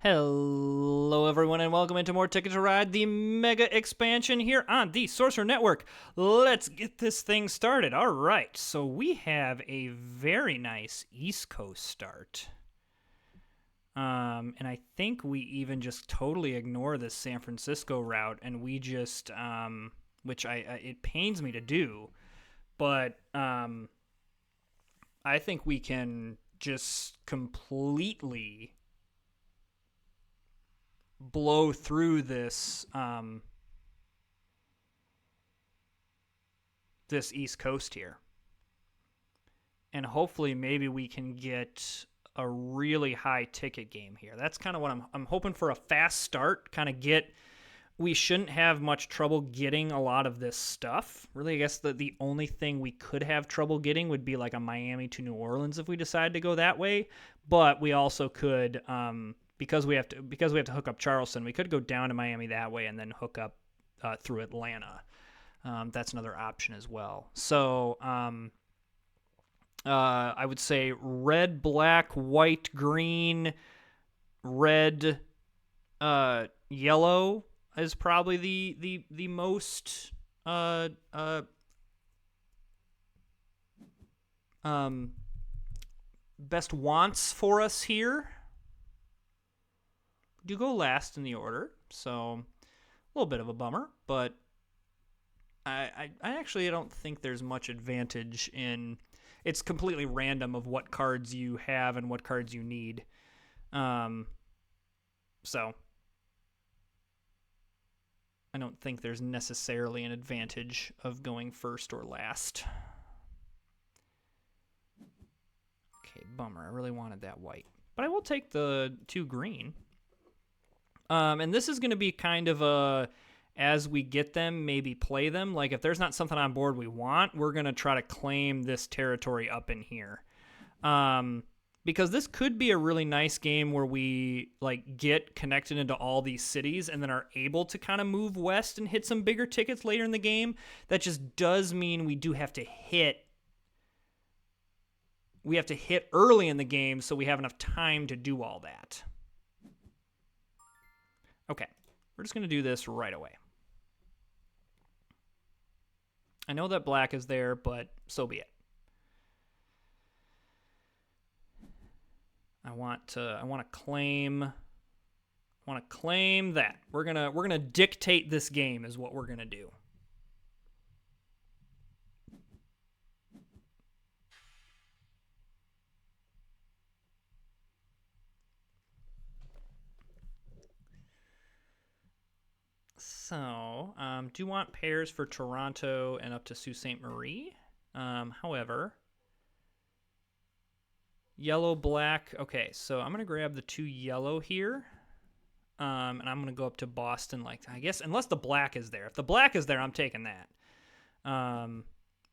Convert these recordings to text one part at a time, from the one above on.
Hello, everyone, and welcome into more Ticket to Ride, the mega expansion here on the Sorcerer Network. Let's get this thing started. All right, so we have a very nice East Coast start. And I think we even just totally ignore this San Francisco route, and we just, which it pains me to do, but I think we can just completely blow through this this East Coast here, and hopefully maybe we can get a really high ticket game here. That's kind of what I'm hoping for, a fast start, kind of get. We shouldn't have much trouble getting a lot of this stuff. Really, I guess the only thing we could have trouble getting would be like a Miami to New Orleans if we decide to go that way. But we also could, because we have to hook up Charleston, we could go down to Miami that way and then hook up through Atlanta. That's another option as well. So I would say red, black, white, green, red, yellow is probably the most best wants for us here. Do go last in the order, so a little bit of a bummer, but I actually don't think there's much advantage in. It's completely random of what cards you have and what cards you need. So I don't think there's necessarily an advantage of going first or last. Okay, bummer. I really wanted that white. But I will take the 2 green. And this is going to be kind of a, as we get them, maybe play them. Like if there's not something on board we want, we're going to try to claim this territory up in here. Because this could be a really nice game where we like get connected into all these cities and then are able to kind of move west and hit some bigger tickets later in the game. That just does mean we do have to hit. We have to hit early in the game so we have enough time to do all that. Okay, we're just going to do this right away. I know that black is there, but so be it. I want to claim that. We're going to dictate this game is what we're going to do. So, do want pairs for Toronto and up to Sault Ste. Marie. However, yellow, black. Okay, so I'm going to grab the 2 yellow here. And I'm going to go up to Boston, like, I guess, unless the black is there. If the black is there, I'm taking that.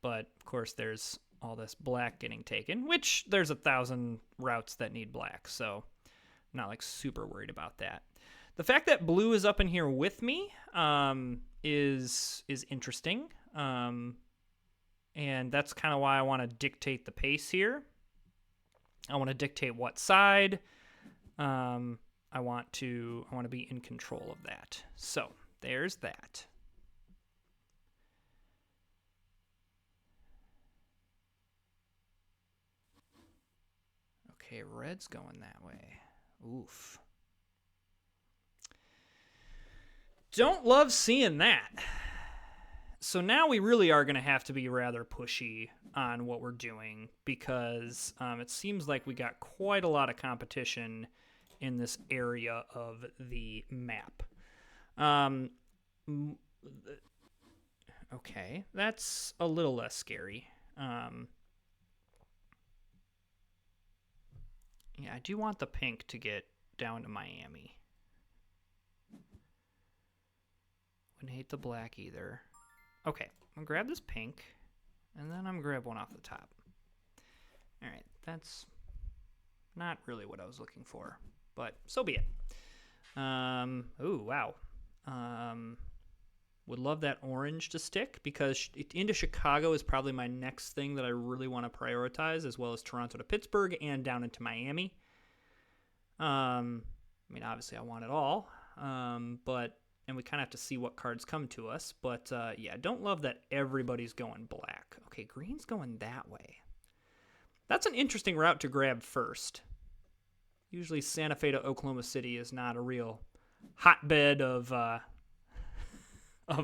But, of course, there's all this black getting taken, which there's 1,000 routes that need black, so I'm not, like, super worried about that. The fact that blue is up in here with me is interesting, and that's kind of why I want to dictate the pace here. I want to dictate what side. I want to be in control of that. So there's that. Okay, red's going that way. Oof. Don't love seeing that. So now we really are going to have to be rather pushy on what we're doing because it seems like we got quite a lot of competition in this area of the map. Okay, that's a little less scary. Yeah, I do want the pink to get down to Miami. Wouldn't hate the black either. Okay, I'm going to grab this pink, and then I'm going to grab one off the top. All right, that's not really what I was looking for, but so be it. Oh, wow. Would love that orange to stick because into Chicago is probably my next thing that I really want to prioritize, as well as Toronto to Pittsburgh and down into Miami. I mean, obviously I want it all. And we kind of have to see what cards come to us. But yeah, don't love that everybody's going black. Okay, green's going that way. That's an interesting route to grab first. Usually Santa Fe to Oklahoma City is not a real hotbed of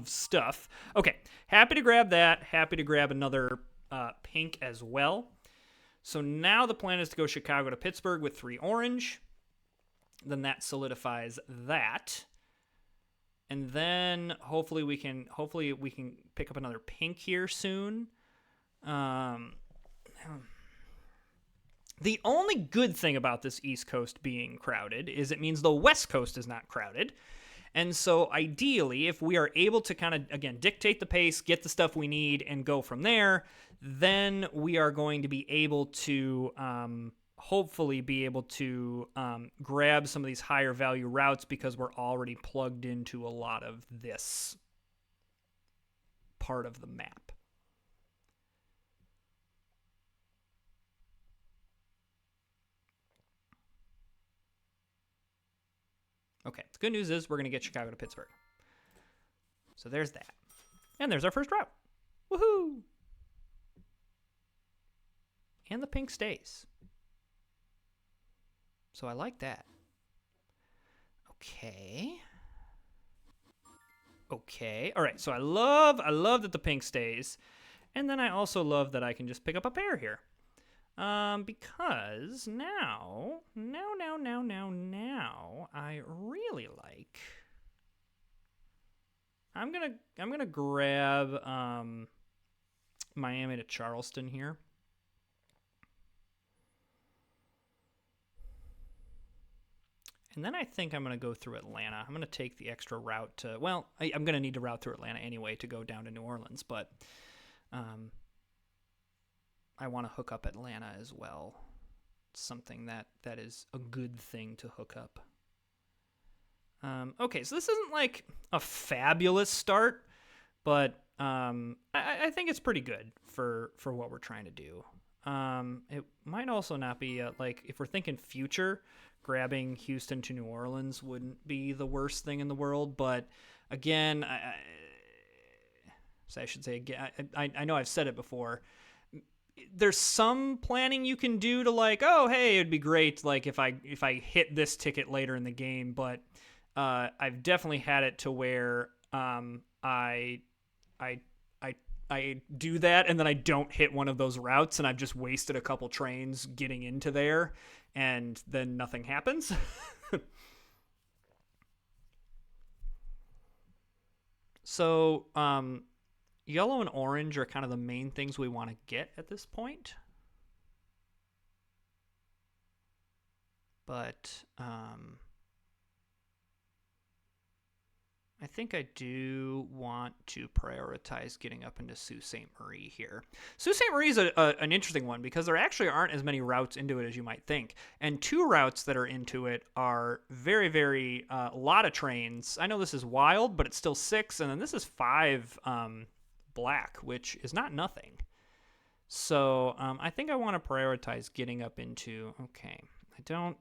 stuff. Okay, happy to grab that. Happy to grab another pink as well. So now the plan is to go Chicago to Pittsburgh with 3 orange. Then that solidifies that. And then hopefully we can pick up another pink here soon. The only good thing about this East Coast being crowded is it means the West Coast is not crowded. And so ideally, if we are able to kind of, again, dictate the pace, get the stuff we need, and go from there, then we are going to be able to hopefully be able to grab some of these higher value routes because we're already plugged into a lot of this part of the map. Okay, the good news is we're going to get Chicago to Pittsburgh. So there's that. And there's our first route. Woohoo! And the pink stays. So I like that. Okay. All right, so I love that the pink stays. And then I also love that I can just pick up a pair here. Because now, I really like. I'm gonna grab Miami to Charleston here. And then I think I'm going to go through Atlanta. I'm going to take the extra route to, well, I'm going to need to route through Atlanta anyway to go down to New Orleans, but I want to hook up Atlanta as well. It's something that is a good thing to hook up. Okay, so this isn't like a fabulous start, but I think it's pretty good for what we're trying to do. It might also not be, like, if we're thinking future, grabbing Houston to New Orleans wouldn't be the worst thing in the world, but again, I should say again, I know I've said it before, there's some planning you can do to like, oh, hey, it'd be great like if I hit this ticket later in the game, but I've definitely had it to where I do that and then I don't hit one of those routes and I've just wasted a couple trains getting into there and then nothing happens. So yellow and orange are kind of the main things we want to get at this point. But I think I do want to prioritize getting up into Sault Ste. Marie here. Sault Ste. Marie is an interesting one because there actually aren't as many routes into it as you might think. And 2 routes that are into it are very, very, a lot of trains. I know this is wild, but it's still 6. And then this is 5 black, which is not nothing. So I think I want to prioritize getting up into, okay, I don't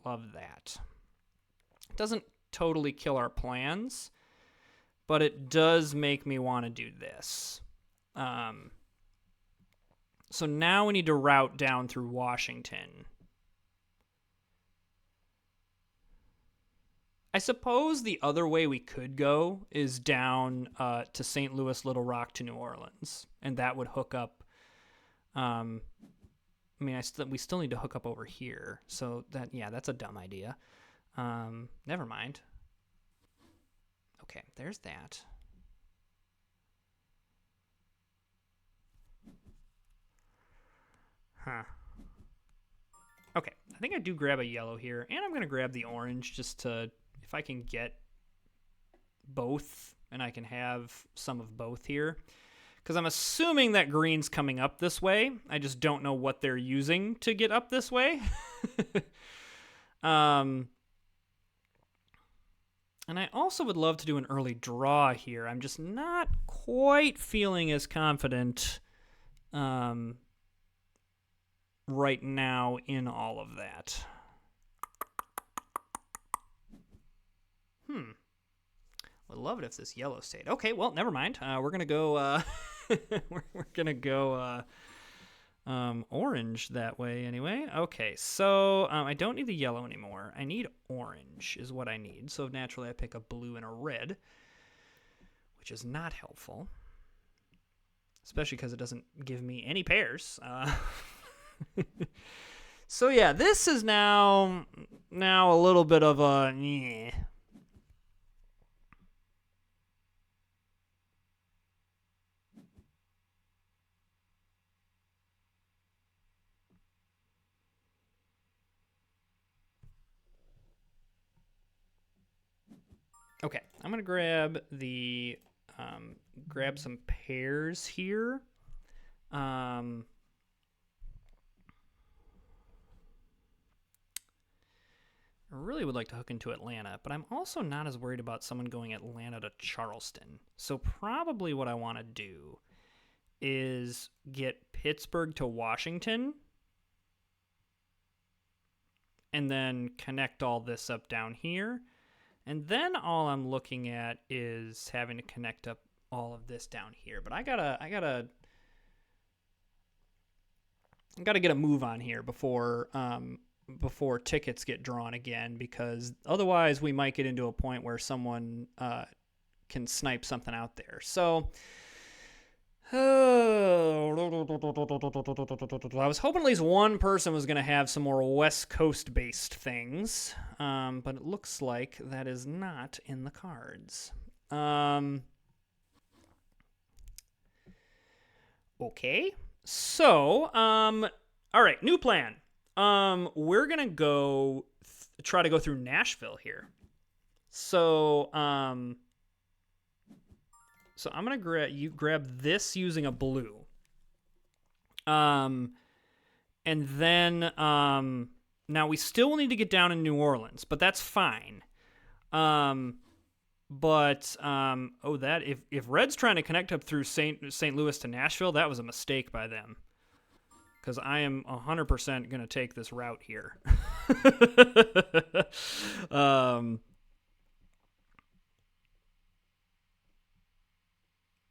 love that. It doesn't totally kill our plans, but it does make me want to do this. So now we need to route down through Washington. I suppose the other way we could go is down to St. Louis, Little Rock to New Orleans, and that would hook up. I mean, we still need to hook up over here, so that's a dumb idea. Never mind. Okay, there's that. Huh. Okay, I think I do grab a yellow here, and I'm going to grab the orange just to, if I can get both, and I can have some of both here. Because I'm assuming that green's coming up this way. I just don't know what they're using to get up this way. And I also would love to do an early draw here. I'm just not quite feeling as confident right now in all of that. love it if this yellow stayed. Okay, well, never mind. We're gonna go. We're gonna go orange that way anyway. Okay, so I don't need the yellow anymore. I need orange is what I need. So naturally, I pick a blue and a red, which is not helpful, especially because it doesn't give me any pairs. So yeah, this is now a little bit of a. Okay, I'm gonna grab grab some pairs here. I really would like to hook into Atlanta, but I'm also not as worried about someone going Atlanta to Charleston. So probably what I want to do is get Pittsburgh to Washington and then connect all this up down here. And then all I'm looking at is having to connect up all of this down here. But I gotta get a move on here before tickets get drawn again, because otherwise we might get into a point where someone can snipe something out there. So I was hoping at least one person was going to have some more West Coast based things, but it looks like that is not in the cards. Okay, so all right, new plan. We're gonna go try to go through Nashville here. So I'm gonna grab this using a blue. And then now we still need to get down in New Orleans, but that's fine. That if Red's trying to connect up through St. Louis to Nashville, that was a mistake by them. Because I am 100% going to take this route here.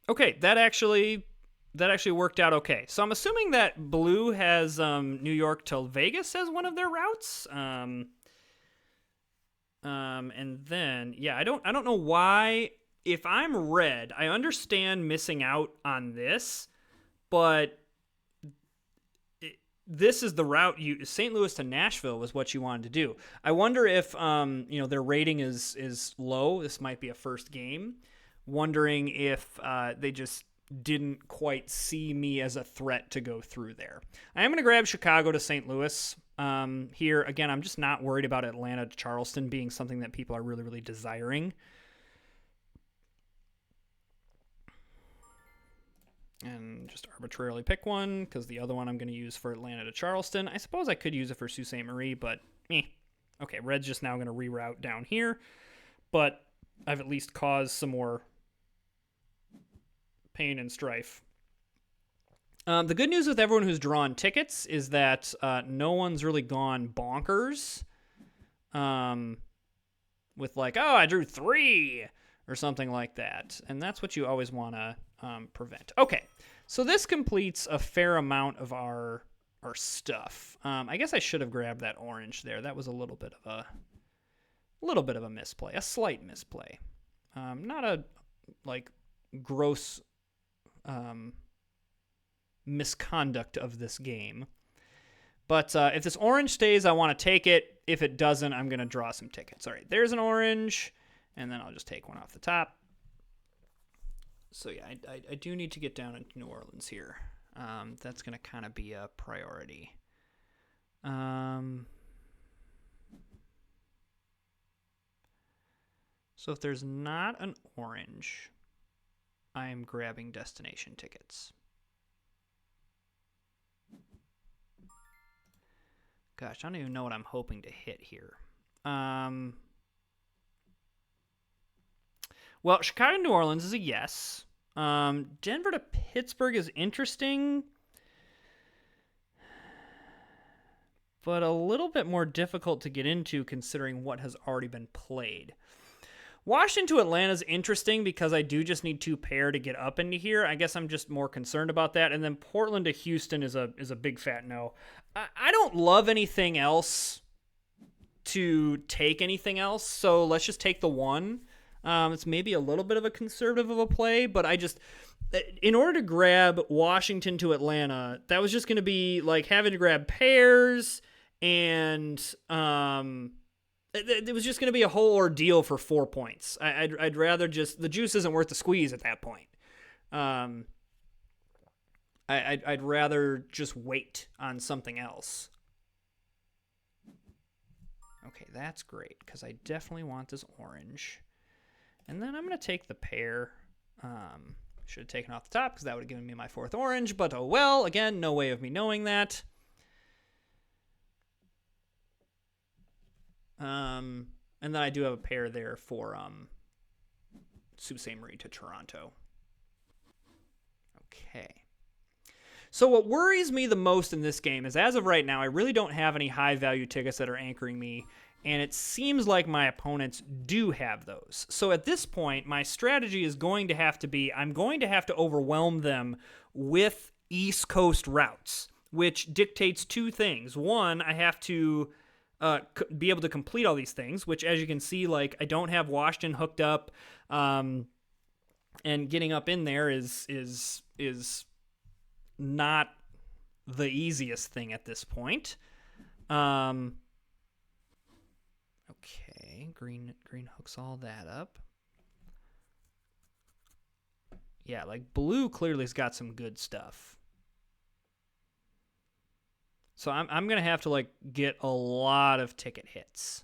Okay, that actually worked out okay. So I'm assuming that Blue has New York to Vegas as one of their routes. And then I don't know why. If I'm Red, I understand missing out on this, but this is the route St. Louis to Nashville was what you wanted to do. I wonder if their rating is low. This might be a first game. Wondering if they just didn't quite see me as a threat to go through there. I am going to grab Chicago to St. Louis here. Again, I'm just not worried about Atlanta to Charleston being something that people are really, really desiring. And just arbitrarily pick one, because the other one I'm going to use for Atlanta to Charleston. I suppose I could use it for Sault Ste. Marie, but Okay, Red's just now going to reroute down here. But I've at least caused some more pain and strife. The good news with everyone who's drawn tickets is that no one's really gone bonkers with like, oh, I drew 3 or something like that. And that's what you always want to prevent. Okay, so this completes a fair amount of our stuff. I guess I should have grabbed that orange there. That was a little bit of a misplay, a slight misplay. Not a gross misconduct of this game. But if this orange stays, I want to take it. If it doesn't, I'm going to draw some tickets. All right, there's an orange, and then I'll just take one off the top. So yeah, I do need to get down into New Orleans here. That's going to kind of be a priority. So if there's not an orange, I am grabbing destination tickets. Gosh, I don't even know what I'm hoping to hit here. Well, Chicago to New Orleans is a yes. Denver to Pittsburgh is interesting, but a little bit more difficult to get into considering what has already been played. Washington to Atlanta is interesting because I do just need 2 pair to get up into here. I guess I'm just more concerned about that. And then Portland to Houston is a big fat no. I don't love anything else to take anything else, so let's just take the 1. It's maybe a little bit of a conservative of a play, but in order to grab Washington to Atlanta, that was just going to be like having to grab pairs, and it was just going to be a whole ordeal for 4 points. I'd rather just, the juice isn't worth the squeeze at that point. I'd rather just wait on something else. Okay, that's great, because I definitely want this orange. And then I'm going to take the pair. Should have taken off the top, because that would have given me my 4th orange, but oh well. Again, no way of me knowing that. And then I do have a pair there for Sault Ste. Marie to Toronto. Okay. So what worries me the most in this game is, as of right now, I really don't have any high-value tickets that are anchoring me, and it seems like my opponents do have those. So at this point, my strategy is going to have to be, I'm going to have to overwhelm them with East Coast routes, which dictates 2 things. One, I have to be able to complete all these things, which, as you can see, like, I don't have Washington hooked up, and getting up in there is not the easiest thing at this point. Okay, green hooks all that up. Yeah, like blue clearly has got some good stuff. So I'm going to have to like get a lot of ticket hits.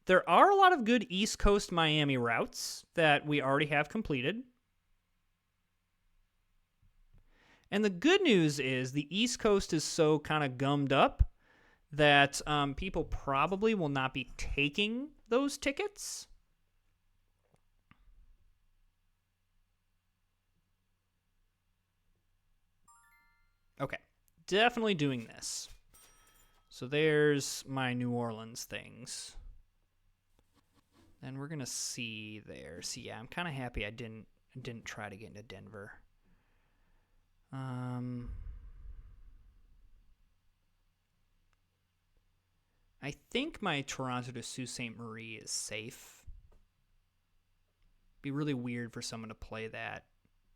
There are a lot of good East Coast Miami routes that we already have completed. And the good news is the East Coast is so kind of gummed up that people probably will not be taking those tickets. Okay, definitely doing this. So there's my New Orleans things. Then we're gonna see there. See, yeah, I'm kind of happy I didn't try to get into Denver. I think my Toronto to Sault Ste. Marie is safe. Be really weird for someone to play that,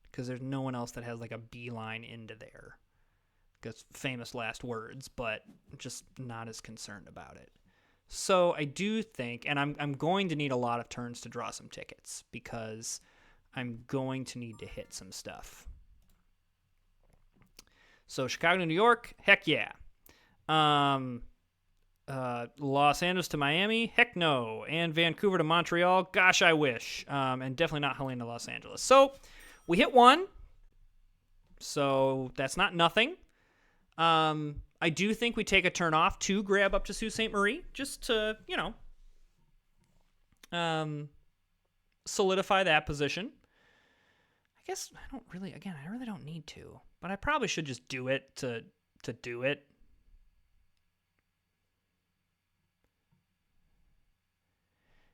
because there's no one else that has like a beeline into there. Because famous last words, but just not as concerned about it. So I do think, and I'm going to need a lot of turns to draw some tickets, because I'm going to need to hit some stuff. So Chicago to New York, heck yeah. Los Angeles to Miami, heck no. And Vancouver to Montreal, gosh, I wish. And definitely not Helena to Los Angeles. So we hit 1. So that's not nothing. I do think we take a turn off to grab up to Sault Ste. Marie, just to, solidify that position. I guess I really don't need to, but I probably should just do it to do it.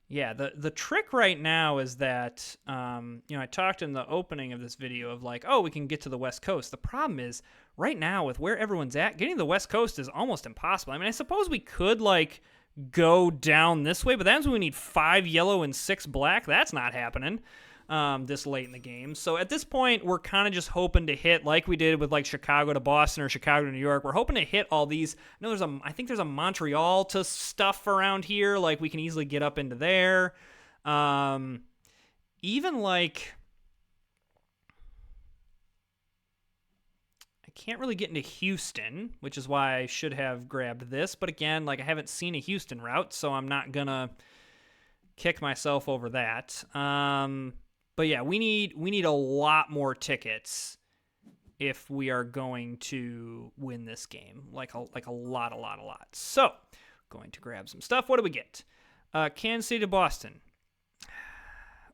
Yeah, the trick right now is that, I talked in the opening of this video of like, oh, we can get to the West Coast. The problem is, right now, with where everyone's at, getting to the West Coast is almost impossible. I mean, I suppose we could, like, go down this way, but that's when we need 5 yellow and 6 black. That's not happening this late in the game. So at this point, we're kind of just hoping to hit, like we did with like Chicago to Boston or Chicago to New York. We're hoping to hit all these. I think there's a Montreal to stuff around here. Like, we can easily get up into there. Even like, I can't really get into Houston, which is why I should have grabbed this. But again, like, I haven't seen a Houston route, so I'm not gonna kick myself over that. But yeah, we need a lot more tickets if we are going to win this game. Like a lot. So, going to grab some stuff. What do we get? Kansas City to Boston.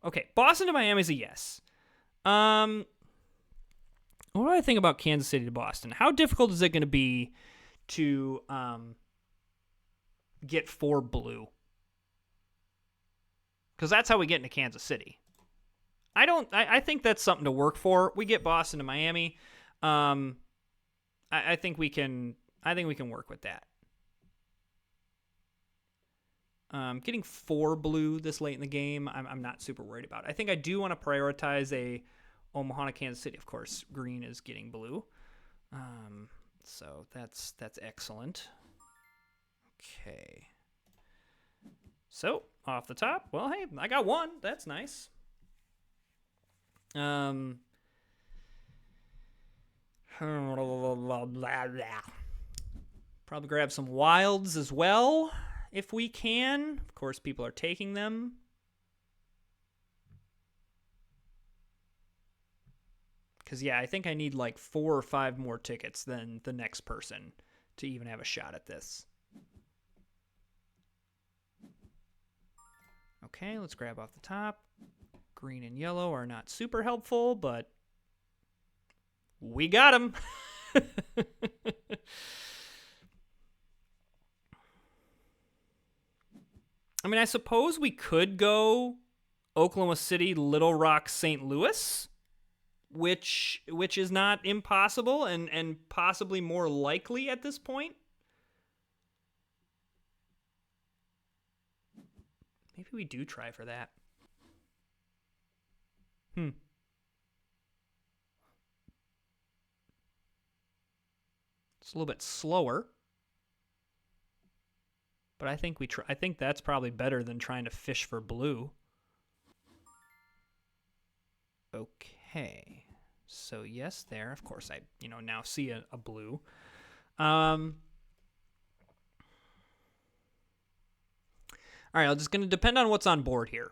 Okay, Boston to Miami is a yes. What do I think about Kansas City to Boston? How difficult is it going to be to get 4 blue? because that's how we get into Kansas City. I think that's something to work for. We get Boston to Miami. I think we can work with that. Getting 4 blue this late in the game, I'm not super worried about. I think I do want to prioritize a Omaha to Kansas City. Of course, green is getting blue. So that's excellent. Okay. So, off the top, well, hey, I got 1. That's nice. Probably grab some wilds as well, if we can. Of course, people are taking them. Because, yeah, I think I need like 4 or 5 more tickets than the next person to even have a shot at this. Okay, let's grab off the top. Green and yellow are not super helpful, but we got them. I mean, I suppose we could go Oklahoma City, Little Rock, St. Louis, which is not impossible and possibly more likely at this point. Maybe we do try for that. It's a little bit slower. But I think I think that's probably better than trying to fish for blue. Okay. So yes, there. Of course I, now see a blue. All right, I'm just going to depend on what's on board here.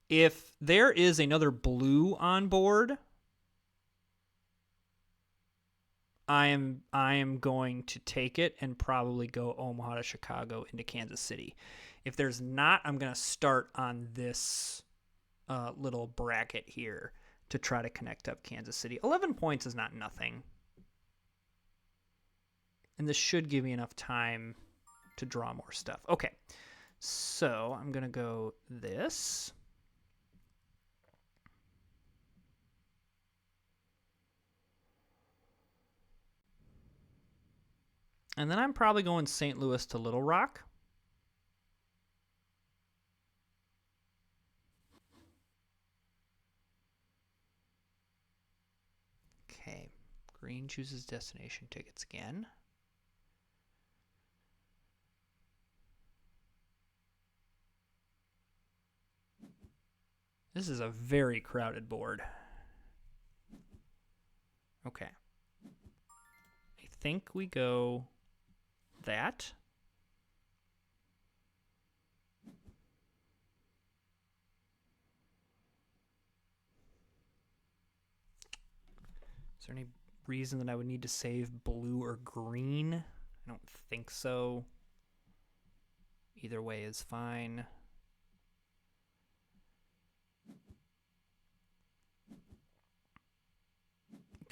If there is another blue on board, I am going to take it and probably go Omaha to Chicago into Kansas City. If there's not, I'm going to start on this little bracket here to try to connect up Kansas City. 11 points is not nothing. And this should give me enough time to draw more stuff. Okay. So I'm going to go this. And then I'm probably going St. Louis to Little Rock. Okay. Green chooses destination tickets again. This is a very crowded board. Okay. I think we go that. Is there any reason that I would need to save blue or green? I don't think so. Either way is fine.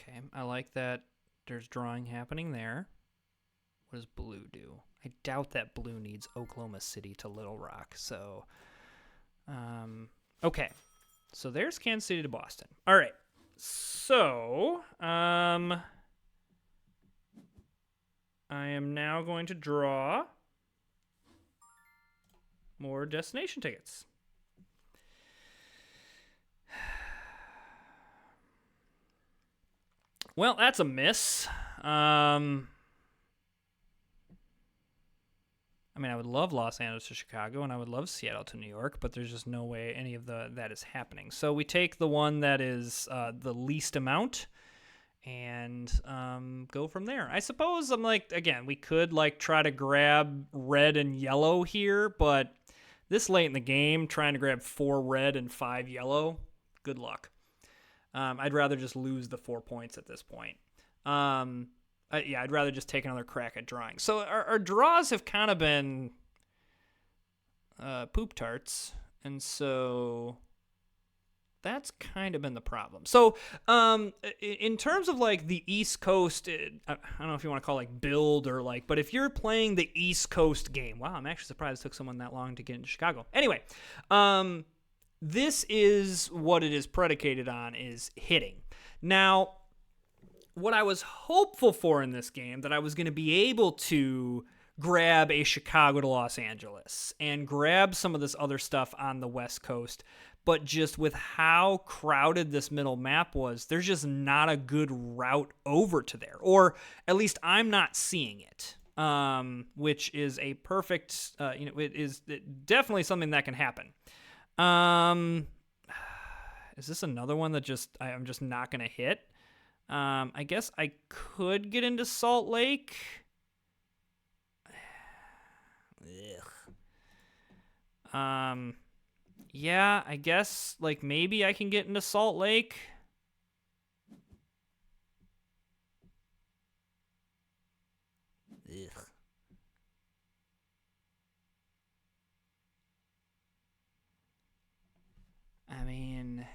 Okay, I like that there's drawing happening there. What does blue do? I doubt that blue needs Oklahoma City to Little Rock. So, okay. So there's Kansas City to Boston. All right. So, I am now going to draw more destination tickets. Well, that's a miss. I mean, I would love Los Angeles to Chicago, and I would love Seattle to New York, but there's just no way any of that is happening. So we take the one that is the least amount and go from there. I suppose again, we could try to grab red and yellow here, but this late in the game, trying to grab 4 red and 5 yellow, good luck. I'd rather just lose the 4 points at this point. Yeah, I'd rather just take another crack at drawing. So our draws have kind of been poop tarts, and so that's kind of been the problem. So in terms of the East Coast, I don't know if you want to call build or but if you're playing the East Coast game, wow, I'm actually surprised it took someone that long to get into Chicago. Anyway, this is what it is predicated on, is hitting. Now, what I was hopeful for in this game, that I was going to be able to grab a Chicago to Los Angeles and grab some of this other stuff on the West Coast, but just with how crowded this middle map was, there's just not a good route over to there, or at least I'm not seeing it, which is a perfect, it is definitely something that can happen. Is this another one that I'm just not going to hit? I guess I could get into Salt Lake. Ugh. Yeah, I guess, like, maybe I can get into Salt Lake. Ugh. I mean,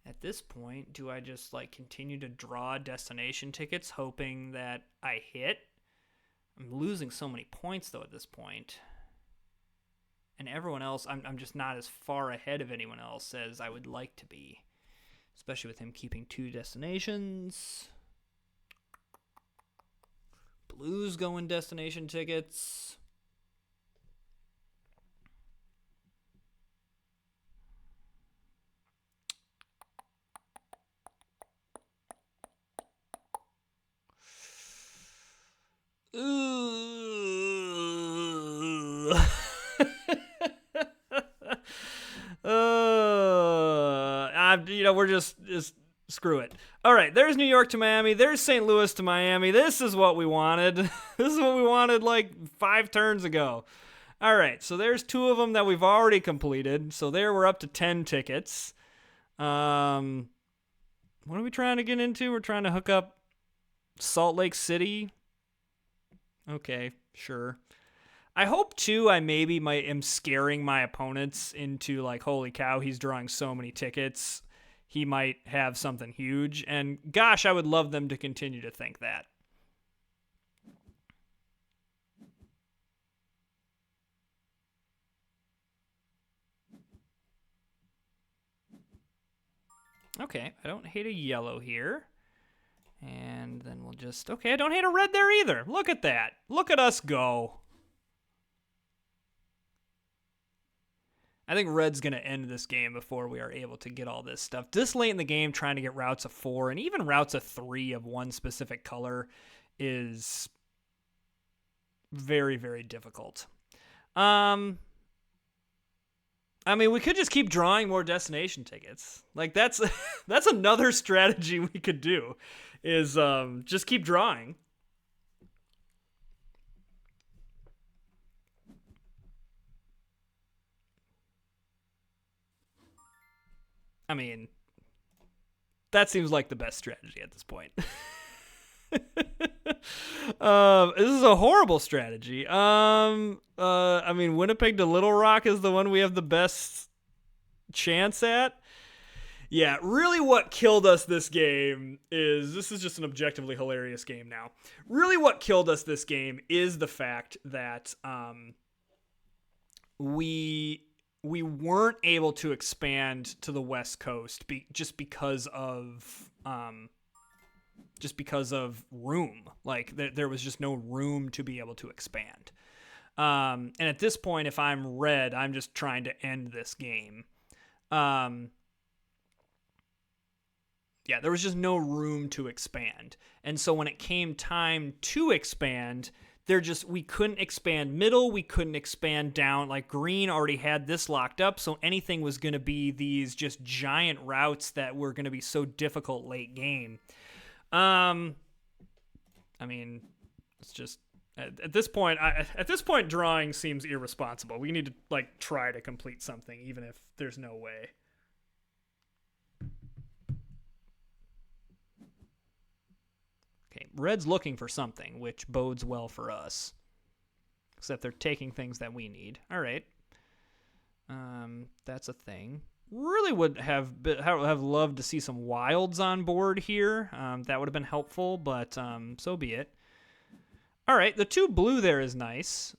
at this point, do I just, like, continue to draw destination tickets hoping that I hit? I'm losing so many points, though, at this point. And everyone else, I'm just not as far ahead of anyone else as I would like to be. Especially with him keeping 2 destinations. Blues going destination tickets. Ooh. We're just screw it. All right, there's New York to Miami. There's St. Louis to Miami. This is what we wanted. This is what we wanted like 5 turns ago. All right, so there's 2 of them that we've already completed. So there we're up to 10 tickets. What are we trying to get into? We're trying to hook up Salt Lake City. Okay, sure. I hope, too, I maybe am scaring my opponents into, like, holy cow, he's drawing so many tickets. He might have something huge. And, gosh, I would love them to continue to think that. Okay, I don't hate a yellow here. And then we'll just... Okay, I don't hate a red there either. Look at that. Look at us go. I think red's going to end this game before we are able to get all this stuff. This late in the game, trying to get routes of 4 and even routes of 3 of one specific color is very, very difficult. I mean, we could just keep drawing more destination tickets. Like, that's another strategy we could do, is just keep drawing. I mean, that seems like the best strategy at this point. This is a horrible strategy. I mean, Winnipeg to Little Rock is the one we have the best chance at. Yeah, really what killed us this game this is just an objectively hilarious game now. Really what killed us this game is the fact that we weren't able to expand to the West Coast just because of room. Like, there was just no room to be able to expand. And at this point, if I'm red, I'm just trying to end this game. Yeah, there was just no room to expand. And so when it came time to expand, we couldn't expand middle, we couldn't expand down. Like, green already had this locked up, so anything was going to be these just giant routes that were going to be so difficult late game. I mean, it's just at this point, drawing seems irresponsible. We need to, like, try to complete something, even if there's no way. Okay, red's looking for something, which bodes well for us. Except they're taking things that we need. All right. That's a thing. Really would have loved to see some wilds on board here. That would have been helpful, but so be it. All right, the 2 blue there is nice.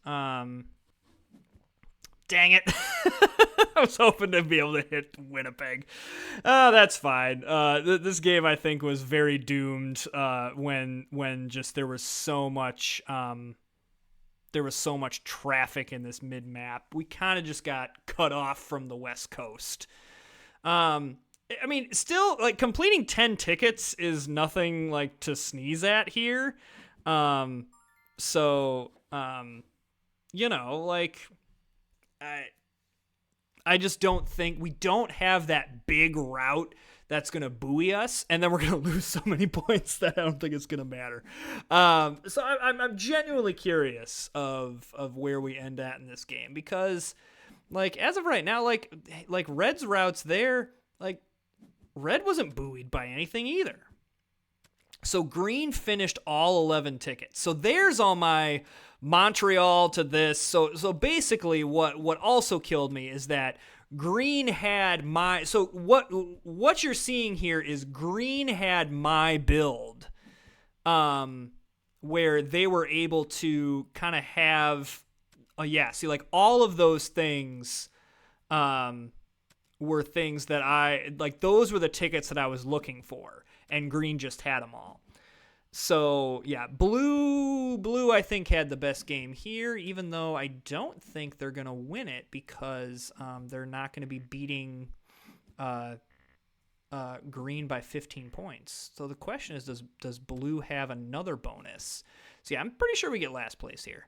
Dang it. I was hoping to be able to hit Winnipeg. That's fine. This game, I think, was very doomed when just there was so much traffic in this mid-map. We kind of just got cut off from the West Coast. I mean, still, like, completing 10 tickets is nothing, like, to sneeze at here. You know, like, I just don't think we don't have that big route that's going to buoy us, and then we're going to lose so many points that I don't think it's going to matter. So I'm genuinely curious of where we end at in this game, because, like, as of right now, like Red's routes there, like, Red wasn't buoyed by anything either. So Green finished all 11 tickets. So there's all my Montreal to this. So basically what also killed me is that Green had my... So what you're seeing here is Green had my build, where they were able to kind of have... see, like, all of those things... were things that those were the tickets that I was looking for, and Green just had them all. So, yeah, Blue I think had the best game here, even though I don't think they're going to win it, because they're not going to be beating Green by 15 points. So the question is, does Blue have another bonus? So, yeah, I'm pretty sure we get last place here.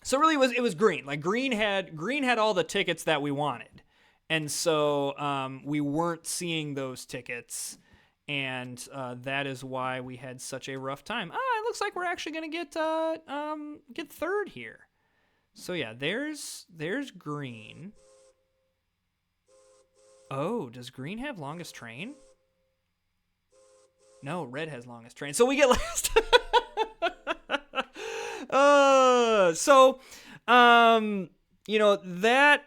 So really, it was Green. Like, Green had all the tickets that we wanted, and so we weren't seeing those tickets, and that is why we had such a rough time. It looks like we're actually gonna get third here. So yeah, there's Green. Oh, does Green have longest train? No, Red has longest train. So we get last. You know, that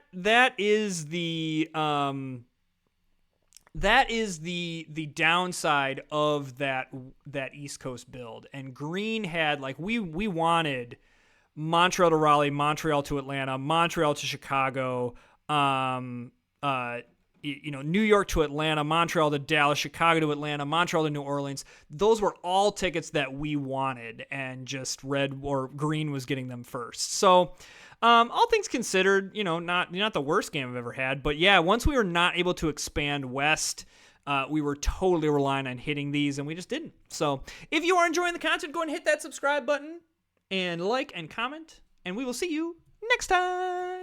is the downside of that East Coast build. And Green had, like, we wanted Montreal to Raleigh, Montreal to Atlanta, Montreal to Chicago, New York to Atlanta, Montreal to Dallas, Chicago to Atlanta, Montreal to New Orleans. Those were all tickets that we wanted, and just Red or Green was getting them first. So, all things considered, you know, not the worst game I've ever had. But yeah, once we were not able to expand west, we were totally relying on hitting these, and we just didn't. So if you are enjoying the content, go and hit that subscribe button and like and comment, and we will see you next time.